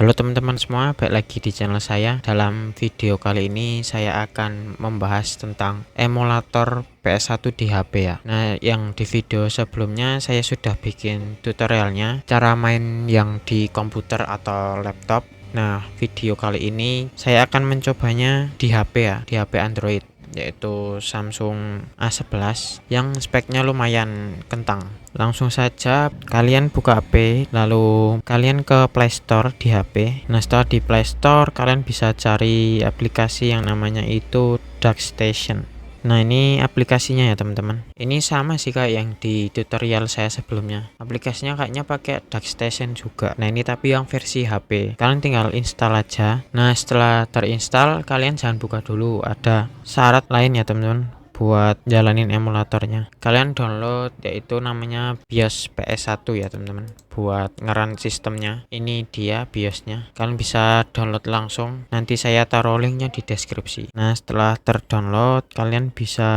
Halo teman-teman semua, balik lagi di channel saya. Dalam video kali ini saya akan membahas tentang emulator PS1 di HP ya. Nah, yang di video sebelumnya saya sudah bikin tutorialnya cara main yang di komputer atau laptop. Nah, video kali ini saya akan mencobanya di HP ya, di HP Android, yaitu Samsung A11 yang speknya lumayan kentang. Langsung saja kalian buka HP, lalu kalian ke Play Store di HP. Nah, setelah di Play Store kalian bisa cari aplikasi yang namanya itu DuckStation. Nah, ini aplikasinya ya teman-teman. Ini sama sih kayak yang di tutorial saya sebelumnya. Aplikasinya kayaknya pakai DuckStation juga. Nah, ini tapi yang versi HP. Kalian tinggal install aja. Nah, setelah terinstall kalian jangan buka dulu. Ada syarat lain ya teman-teman buat jalanin emulatornya. Kalian download yaitu namanya BIOS PS1 ya teman-teman, buat ngeran sistemnya. Ini dia BIOSnya, kalian bisa download langsung, nanti saya taruh linknya di deskripsi. Nah, setelah terdownload kalian bisa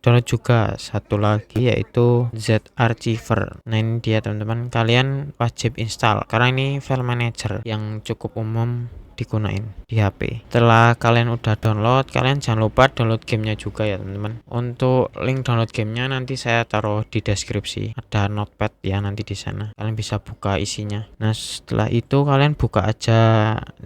download juga satu lagi yaitu Z-Archiver. Nah, ini dia teman-teman, kalian wajib install karena ini file manager yang cukup umum digunain di HP. Setelah kalian udah download, kalian jangan lupa download gamenya juga ya teman-teman. Untuk link download gamenya nanti saya taruh di deskripsi. Ada notepad ya nanti di sana. Kalian bisa buka isinya. Nah, setelah itu kalian buka aja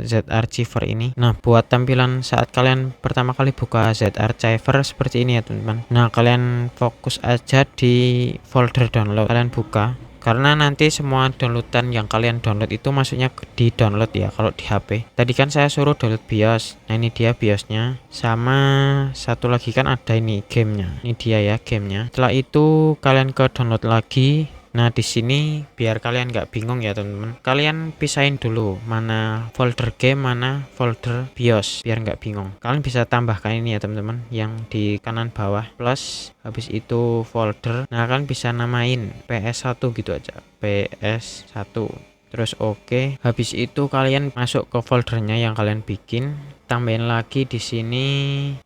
Z-Archiver ini. Nah, buat tampilan saat kalian pertama kali buka Z-Archiver seperti ini ya teman-teman. Nah, kalian fokus aja di folder download. Kalian buka, karena nanti semua downloadan yang kalian download itu maksudnya di download ya kalau di HP. Tadi kan saya suruh download BIOS. Nah, ini dia BIOSnya. Sama satu lagi kan ada ini gamenya. Ini dia ya gamenya. Setelah itu kalian ke download lagi. Nah, di sini biar kalian nggak bingung ya teman-teman, kalian pisahin dulu mana folder game, mana folder BIOS biar nggak bingung. Kalian bisa tambahkan ini ya teman-teman, yang di kanan bawah plus, habis itu folder. Nah, kalian bisa namain PS1 gitu aja, PS1. Terus oke. Habis itu kalian masuk ke foldernya yang kalian bikin. Tambahin lagi di sini,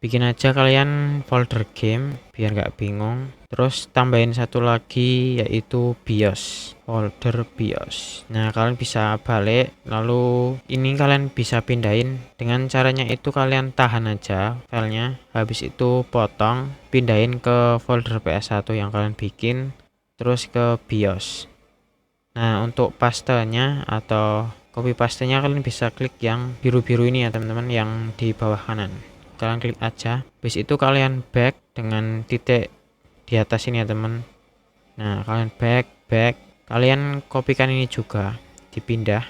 bikin aja kalian folder game biar nggak bingung. Terus tambahin satu lagi yaitu BIOS, folder BIOS. Nah, kalian bisa balik, lalu ini kalian bisa pindahin. Dengan caranya itu kalian tahan aja filenya, habis itu potong, pindahin ke folder PS1 yang kalian bikin, terus ke BIOS. Nah, untuk pastenya atau copy pastenya kalian bisa klik yang biru-biru ini ya teman-teman, yang di bawah kanan. Kalian klik aja. Habis itu kalian back dengan titik di atas ini ya teman. Nah, kalian back. Kalian kopikan ini juga, dipindah.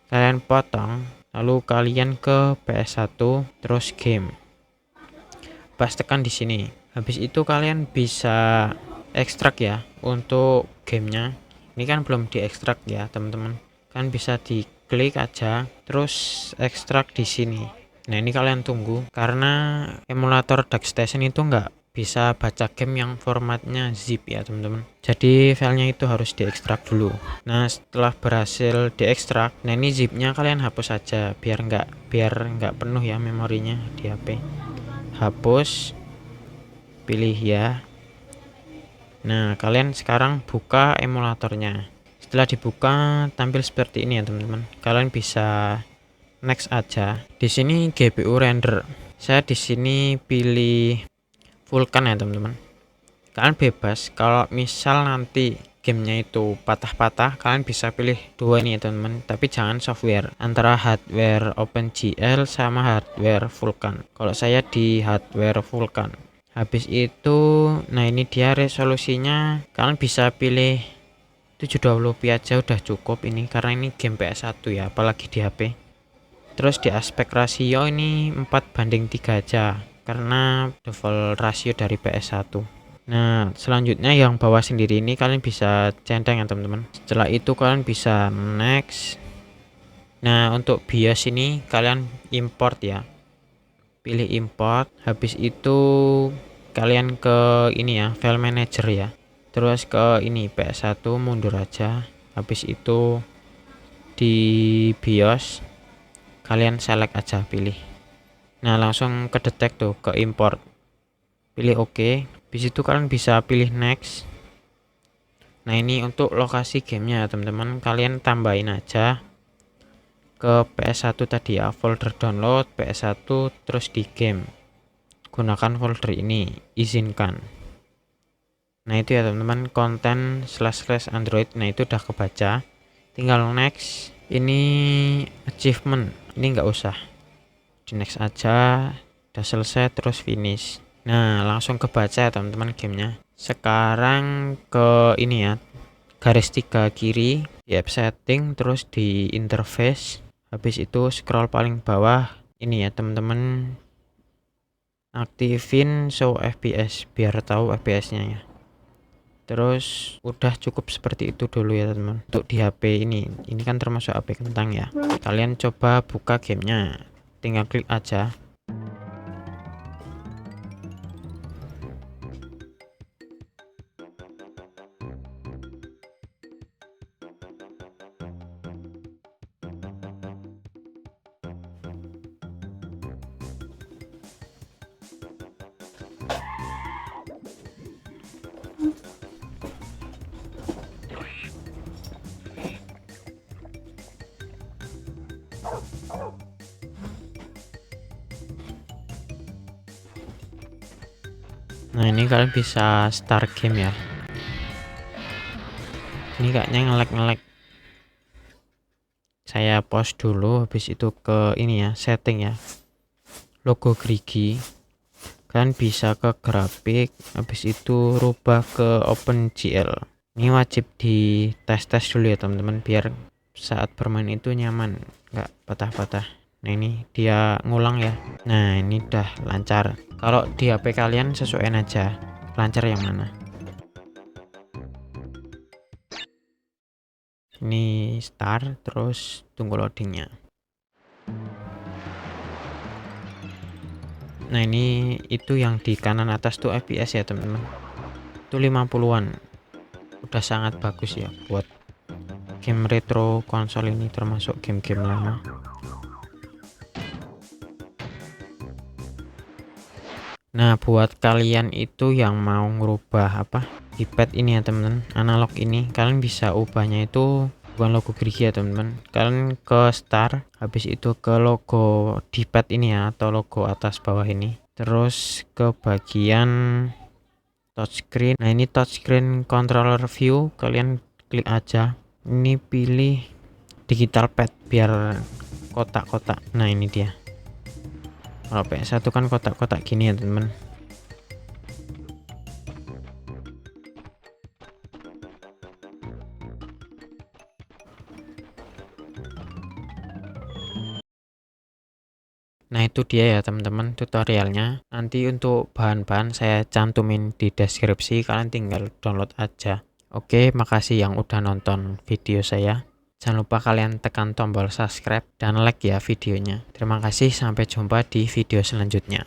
Kalian potong, lalu kalian ke PS1 terus game. Pas tekan di sini. Habis itu kalian bisa ekstrak ya untuk gamenya. Ini kan belum diekstrak ya teman-teman, kan bisa diklik aja terus ekstrak di sini. Nah, ini kalian tunggu karena emulator DuckStation itu nggak bisa baca game yang formatnya zip ya teman-teman, jadi filenya itu harus diekstrak dulu. Nah, setelah berhasil diekstrak, nah ini zipnya kalian hapus aja biar nggak penuh ya memorinya di HP. Hapus, pilih ya. Nah, kalian sekarang buka emulatornya. Setelah dibuka tampil seperti ini ya teman-teman. Kalian bisa next aja. Di sini GPU render. Saya di sini pilih Vulkan ya teman-teman. Kalian bebas kalau misal nanti gamenya itu patah-patah, kalian bisa pilih dua ini ya teman-teman. Tapi jangan software, antara hardware OpenGL sama hardware Vulkan. Kalau saya di hardware Vulkan. Habis itu, nah ini dia resolusinya, kalian bisa pilih 720p aja udah cukup ini, karena ini game PS1 ya, apalagi di HP. Terus di aspek rasio ini 4:3 aja, karena default rasio dari PS1. Nah, selanjutnya yang bawah sendiri ini kalian bisa centang ya teman-teman. Setelah itu kalian bisa next. Nah, untuk BIOS ini kalian import ya, pilih import. Habis itu kalian ke ini ya, file manager ya, terus ke ini PS1, mundur aja. Habis itu di BIOS kalian select aja, pilih. Nah, langsung ke detect tuh, ke import, pilih oke. Habis itu kalian bisa pilih next. Nah, ini untuk lokasi gamenya teman-teman, kalian tambahin aja ke PS1 tadi ya, folder download PS1, terus di game gunakan folder ini, izinkan. Nah itu ya teman-teman, konten // Android. Nah itu udah kebaca, tinggal next. Ini achievement, ini nggak usah, di next aja. Udah selesai, terus finish. Nah langsung kebaca ya teman-teman gamenya. Sekarang ke ini ya, garis 3 kiri di app setting, terus di interface. Habis itu scroll paling bawah ini ya teman-teman, aktifin show FPS biar tahu FPS-nya ya. Terus udah cukup seperti itu dulu ya teman-teman. Untuk di HP ini kan termasuk HP kentang ya. Kalian coba buka gamenya, tinggal klik aja. Nah ini kalian bisa start game ya. Ini kayaknya ngelek. Saya pause dulu, habis itu ke ini ya, setting ya, logo gerigi. Kalian bisa ke grafik, habis itu rubah ke OpenGL. Ini wajib di tes dulu ya teman-teman, biar saat bermain itu nyaman, nggak patah-patah. Nah ini dia ngulang ya. Nah ini udah lancar. Kalau di HP kalian sesuaiin aja, lancar yang mana. Ini start, terus tunggu loadingnya. Nah ini itu yang di kanan atas tuh FPS ya teman-teman, itu 50-an. Udah sangat bagus ya buat game retro konsol ini, termasuk game-game lama. Nah buat kalian itu yang mau ngerubah di pad ini ya teman-teman, analog ini, kalian bisa ubahnya itu bukan logo gerigi ya teman-teman. Kalian ke start, habis itu ke logo di pad ini ya, atau logo atas bawah ini, terus ke bagian touchscreen. Nah ini touchscreen controller view, kalian klik aja. Ini pilih digital pad biar kotak-kotak. Nah ini dia. Kalau PS1 kan kotak-kotak gini ya teman-teman. Nah itu dia ya teman-teman tutorialnya. Nanti untuk bahan-bahan saya cantumin di deskripsi, kalian tinggal download aja. Oke, makasih yang udah nonton video saya. Jangan lupa kalian tekan tombol subscribe dan like ya videonya. Terima kasih, sampai jumpa di video selanjutnya.